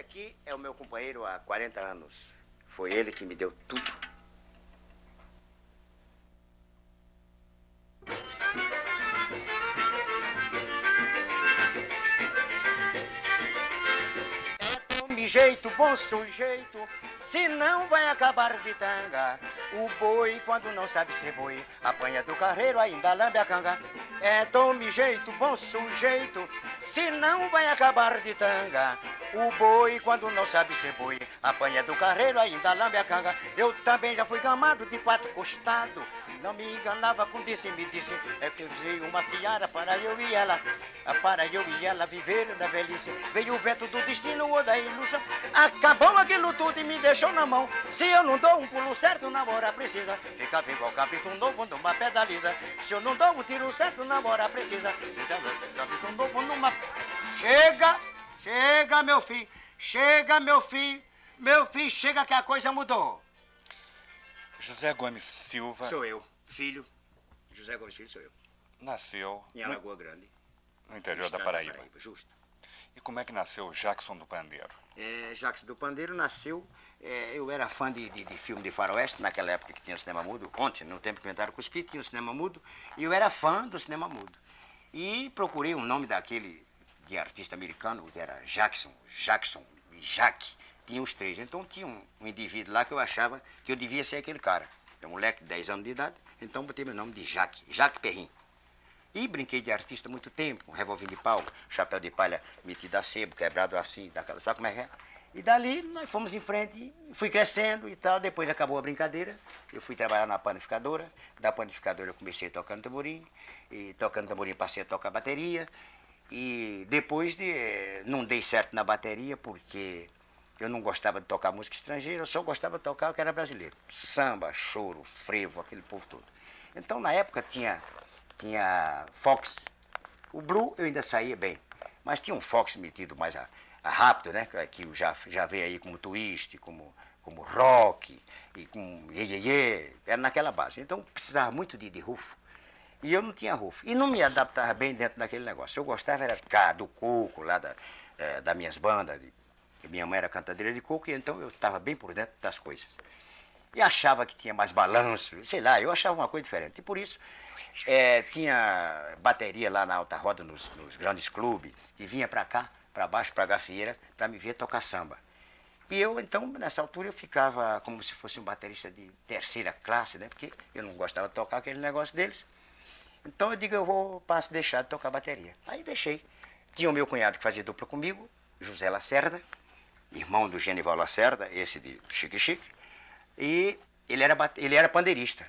aqui é o meu companheiro há 40 anos. Foi ele que me deu tudo. Jeito, bom sujeito, se não vai acabar de tanga. O boi, quando não sabe ser boi, apanha do carreiro, ainda lambe a canga. É tome jeito, bom sujeito, se não vai acabar de tanga. O boi, quando não sabe ser boi, apanha do carreiro, ainda lambe a canga. Eu também já fui gamado de quatro costados, não me enganava com disse, me disse. É que eu usei uma seara para eu e ela viver na velhice. Veio o vento do destino ou da ilusão, acabou aquilo tudo e me deixou na mão. Se eu não dou um pulo certo, namora precisa. Fica igual capítulo novo numa pedaliza. Se eu não dou um tiro certo, namora precisa. Fica capítulo novo numa... Chega, meu filho. Chega, meu filho. Meu filho, chega que a coisa mudou. José Gomes Silva... Sou eu, filho. José Gomes Filho sou eu. Nasceu... Em Alagoa Grande. No interior da Paraíba. Justo. E como é que nasceu o Jackson do Pandeiro? Jackson do Pandeiro nasceu... eu era fã de filme de faroeste, naquela época que tinha cinema mudo. Ontem, no tempo que inventaram Cuspi, tinha o cinema mudo. E eu era fã do cinema mudo. E procurei o nome daquele de artista americano, que era Jackson e Jack. Tinha os três. Então tinha um indivíduo lá que eu achava que eu devia ser aquele cara. É um moleque de 10 anos de idade, então botei meu nome de Jacques Perrin. E brinquei de artista muito tempo, com revólver de pau, chapéu de palha metido a sebo, quebrado assim, daquela, sabe como é que é? E dali nós fomos em frente, e fui crescendo e tal, depois acabou a brincadeira, eu fui trabalhar na panificadora, da panificadora eu comecei tocando tamborim, e tocando tamborim passei a tocar bateria, e depois não dei certo na bateria porque eu não gostava de tocar música estrangeira, eu só gostava de tocar o que era brasileiro, samba, choro, frevo, aquele povo todo. Então na época tinha fox. O blue eu ainda saía bem, mas tinha um fox metido mais a rápido, né? Que já veio aí como twist, como rock, e com iê, era naquela base. Então precisava muito de rufo. E eu não tinha rufo. E não me adaptava bem dentro daquele negócio. Eu gostava era do coco, lá das minhas bandas. Minha mãe era cantadeira de coco, e então eu estava bem por dentro das coisas. E achava que tinha mais balanço, sei lá, eu achava uma coisa diferente. E por isso tinha bateria lá na Alta Roda, nos grandes clubes, e vinha pra cá, pra baixo, pra Gafieira, pra me ver tocar samba. E eu, então, nessa altura, eu ficava como se fosse um baterista de terceira classe, né? Porque eu não gostava de tocar aquele negócio deles. Então eu digo, passo a deixar de tocar bateria. Aí deixei. Tinha o meu cunhado que fazia dupla comigo, José Lacerda, irmão do Genival Lacerda, esse de Chique Chique, e ele era pandeirista.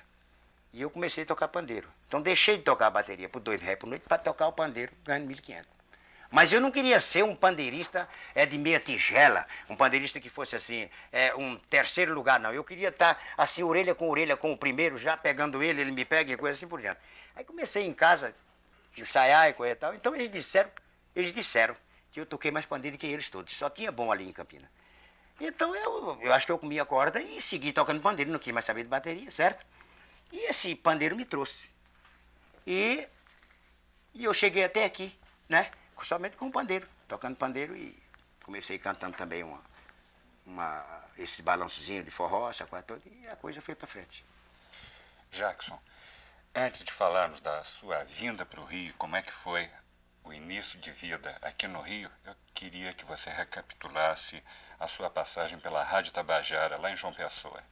E eu comecei a tocar pandeiro. Então deixei de tocar a bateria por R$2 por noite para tocar o pandeiro, ganhando 1.500. Mas eu não queria ser um pandeirista de meia tigela, um pandeirista que fosse assim, um terceiro lugar, não. Eu queria estar assim, orelha com o primeiro, já pegando ele me pega e coisa assim por diante. Aí comecei em casa, ensaiar e coisa e tal. Então eles disseram que eu toquei mais pandeiro que eles todos. Só tinha bom ali em Campina. Então eu acho que eu comi a corda e segui tocando pandeiro, não quis mais saber de bateria, certo? E esse pandeiro me trouxe. E eu cheguei até aqui, né? Somente com o pandeiro, tocando pandeiro, e comecei cantando também esse balançozinho de forró, essa coisa toda, e a coisa foi para frente. Jackson, antes de falarmos da sua vinda para o Rio, como é que foi o início de vida aqui no Rio, eu queria que você recapitulasse a sua passagem pela Rádio Tabajara, lá em João Pessoa.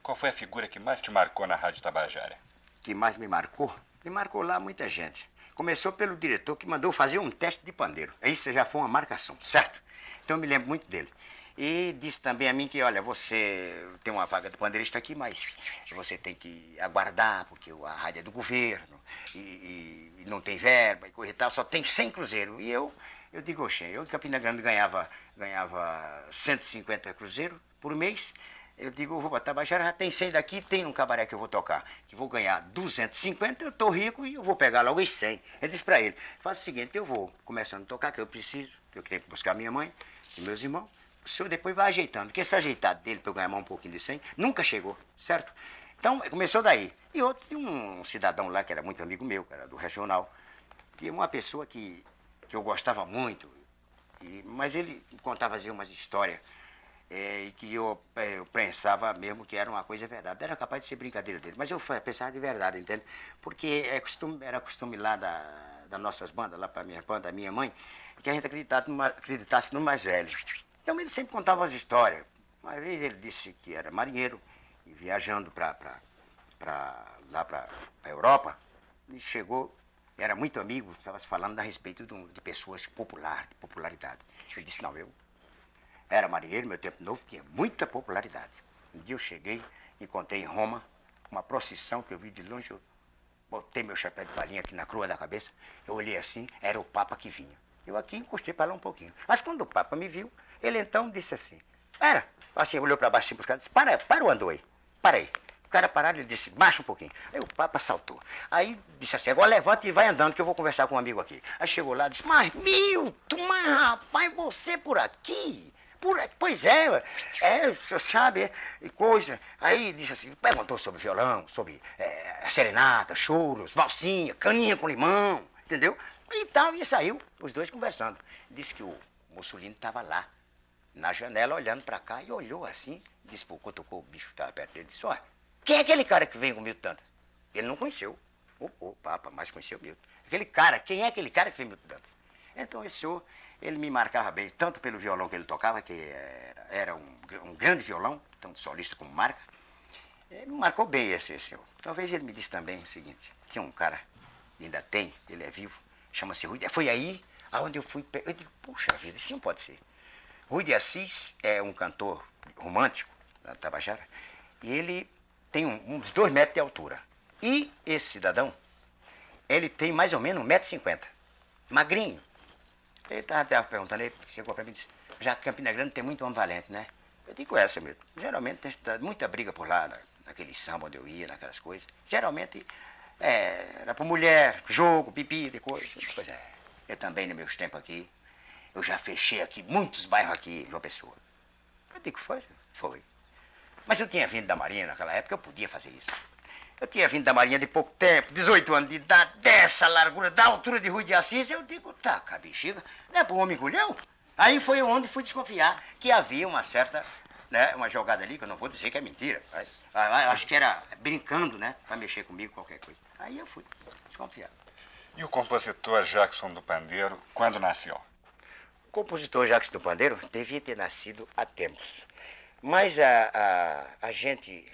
Qual foi a figura que mais te marcou na Rádio Tabajara? Que mais me marcou? Me marcou lá muita gente. Começou pelo diretor que mandou fazer um teste de pandeiro. Isso já foi uma marcação, certo? Então eu me lembro muito dele. E disse também a mim que, olha, você tem uma vaga de pandeirista aqui, mas você tem que aguardar, porque a rádio é do governo, e não tem verba, e coisa e tal, só tem 100 cruzeiros. E eu digo, oxe, eu em Campina Grande ganhava 150 cruzeiros por mês. Eu digo, vou para Tabajara, já tem 100 daqui, tem um cabaré que eu vou tocar, que vou ganhar 250, eu tô rico e eu vou pegar logo os 100. Eu disse para ele, faz o seguinte, eu vou começando a tocar, que eu preciso, eu tenho que buscar minha mãe e meus irmãos, o senhor depois vai ajeitando, porque esse ajeitado dele para eu ganhar mais um pouquinho de 100, nunca chegou, certo? Então, começou daí. E outro, tinha um cidadão lá que era muito amigo meu, que era do regional, tinha uma pessoa que eu gostava muito, Mas ele contava assim, umas histórias e que eu pensava mesmo que era uma coisa verdade. Era capaz de ser brincadeira dele, mas eu pensava de verdade, entende? Porque era costume lá das nossas bandas, lá para minha banda, minha mãe, que a gente acreditasse no mais velho. Então ele sempre contava as histórias. Uma vez ele disse que era marinheiro e viajando lá para a Europa, e chegou, era muito amigo, estava se falando a respeito de pessoas de popularidade. Ele disse, não, eu era marinheiro, meu tempo novo tinha muita popularidade. Um dia eu cheguei, encontrei em Roma uma procissão que eu vi de longe, eu botei meu chapéu de palhinha aqui na crua da cabeça, eu olhei assim, era o Papa que vinha. Eu aqui encostei para lá um pouquinho. Mas quando o Papa me viu, ele então disse assim, assim, olhou para baixo assim, para os caras, disse, para o andor aí, para aí. O cara parado, ele disse, baixa um pouquinho. Aí o Papa saltou. Aí disse assim, agora levanta e vai andando que eu vou conversar com um amigo aqui. Aí chegou lá e disse, mas Milton, mas rapaz, você por aqui? Pois você sabe, coisa. Aí disse assim, perguntou sobre violão, sobre serenata, choros, valsinha, caninha com limão, entendeu? E tal, e saiu, os dois conversando. Disse que o Mussolini estava lá, na janela, olhando para cá, e olhou assim, disse pro cutucou, o bicho que estava perto dele, disse, olha, quem é aquele cara que vem com o Milton Dantas? Ele não conheceu. O Papa, mas conheceu o Milton. Aquele cara, quem é aquele cara que vem Milton Dantas? Então esse senhor, ele me marcava bem, tanto pelo violão que ele tocava, que era um grande violão, tanto solista como marca. Me marcou bem esse senhor. Talvez ele me disse também o seguinte, tinha um cara, ainda tem, ele é vivo, chama-se Rui. Foi aí aonde eu fui, eu digo, puxa vida, isso não pode ser. Rui de Assis é um cantor romântico, da Tabajara, e ele tem uns 2 metros de altura. E esse cidadão, ele tem mais ou menos 1,50 m, magrinho. Ele estava perguntando, ele chegou para mim e disse, já Campina Grande tem muito homem valente, né? Eu digo essa mesmo. Geralmente tem muita briga por lá, naquele samba onde eu ia, naquelas coisas. Geralmente era por mulher, jogo, bebida e coisa. Eu disse, pois é, eu também nos meus tempos aqui, eu já fechei aqui muitos bairros aqui em João Pessoa. Eu digo, foi. Mas eu tinha vindo da Marinha naquela época, eu podia fazer isso. Eu tinha vindo da Marinha de pouco tempo, 18 anos de idade, dessa largura, da altura de Rui de Assis, eu digo, tá, bexiga, não é pro homem culhão? Aí foi onde fui desconfiar que havia uma certa, né, uma jogada ali, que eu não vou dizer que é mentira. Eu acho que era brincando, né, pra mexer comigo, qualquer coisa. Aí eu fui desconfiar. E o compositor Jackson do Pandeiro, quando nasceu? O compositor Jackson do Pandeiro devia ter nascido há tempos. Mas a gente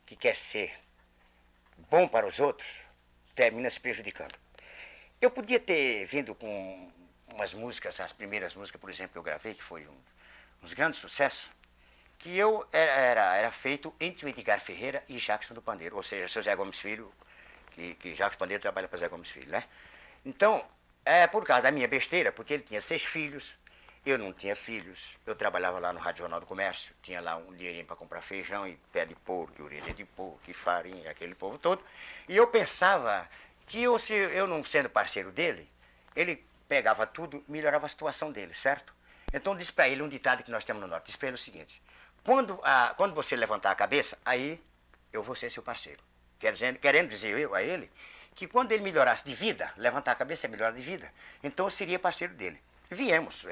que quer ser bom para os outros termina se prejudicando. Eu podia ter vindo com umas músicas, as primeiras músicas, por exemplo, que eu gravei, que foi uns grandes sucessos, que eu era feito entre o Edgar Ferreira e Jackson do Pandeiro, ou seja, seu Zé Gomes Filho, que Jackson do Pandeiro trabalha para Zé Gomes Filho, né? Então, por causa da minha besteira, porque ele tinha 6 filhos, eu não tinha filhos, eu trabalhava lá no Rádio Jornal do Comércio, tinha lá um dinheirinho para comprar feijão e pé de porco, e orelha de porco, e farinha, aquele povo todo. E eu pensava que eu não sendo parceiro dele, ele pegava tudo e melhorava a situação dele, certo? Então disse para ele um ditado que nós temos no Norte, disse para ele o seguinte, quando você levantar a cabeça, aí eu vou ser seu parceiro. Querendo dizer eu a ele que quando ele melhorasse de vida, levantar a cabeça é melhorar de vida, então eu seria parceiro dele. Viemos,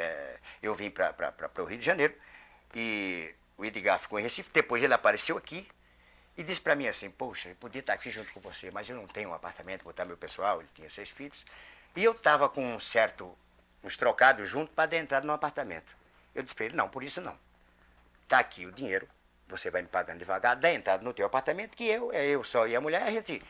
eu vim para o Rio de Janeiro e o Edgar ficou em Recife, depois ele apareceu aqui e disse para mim assim, poxa, eu podia estar aqui junto com você, mas eu não tenho um apartamento para botar meu pessoal, ele tinha 6 filhos, e eu estava com uns trocados junto para dar entrada no apartamento. Eu disse para ele, não, por isso não. Está aqui o dinheiro, você vai me pagando devagar, dá entrada no teu apartamento, que eu só e a mulher, a gente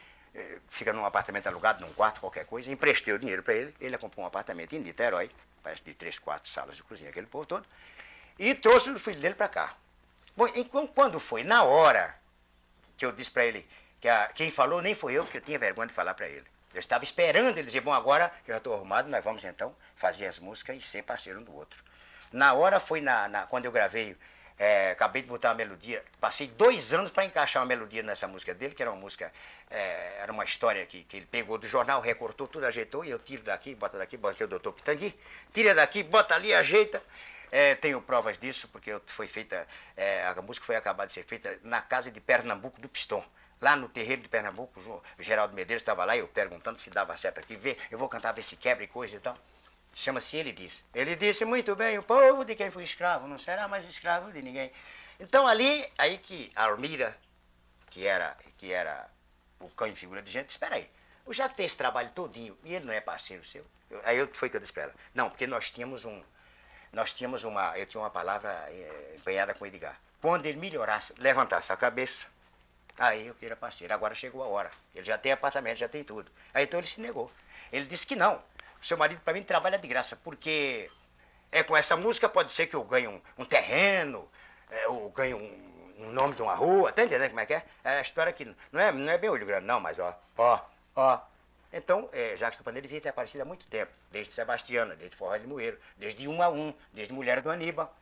fica num apartamento alugado, num quarto, qualquer coisa, emprestei o dinheiro para ele comprou um apartamento em Niterói, parece de 3, 4 salas de cozinha, aquele povo todo, e trouxe o filho dele para cá. Bom, então, quando foi na hora que eu disse para ele, quem falou nem foi eu, porque eu tinha vergonha de falar para ele. Eu estava esperando ele dizer, bom, agora eu já estou arrumado, nós vamos então fazer as músicas e ser parceiro um do outro. Na hora foi quando eu gravei, acabei de botar uma melodia, passei 2 anos para encaixar uma melodia nessa música dele, que era uma música, era uma história que ele pegou do jornal, recortou tudo, ajeitou, e eu tiro daqui, bota aqui o doutor Pitangui, tira daqui, bota ali, ajeita. Tenho provas disso, porque foi feita, a música foi acabada de ser feita na casa de Pernambuco do Pistão. Lá no terreiro de Pernambuco, o Geraldo Medeiros estava lá, eu perguntando se dava certo aqui, eu vou cantar, ver se quebra e coisa e tal. Chama-se Ele Disse. Ele disse muito bem, o povo de quem foi escravo não será mais escravo de ninguém. Então ali, aí que Almira, que era o cão em figura de gente, espera aí, o Jacques tem esse trabalho todinho e ele não é parceiro seu. Foi que eu disse pra ela. Não, porque eu tinha uma palavra empenhada com o Edgar. Quando ele melhorasse, levantasse a cabeça, aí eu queria parceiro. Agora chegou a hora. Ele já tem apartamento, já tem tudo. Aí então ele se negou. Ele disse que não. O seu marido para mim trabalha de graça, porque com essa música pode ser que eu ganhe um terreno, ou ganhe um nome de uma rua, tá entendendo como é que é? É a história que não é bem olho grande não, mas ó. Então, Jacques do Pandeiro devia ter aparecido há muito tempo, desde Sebastiana, desde Forró de Moeiro, desde 1 a 1, desde Mulher do Aníbal.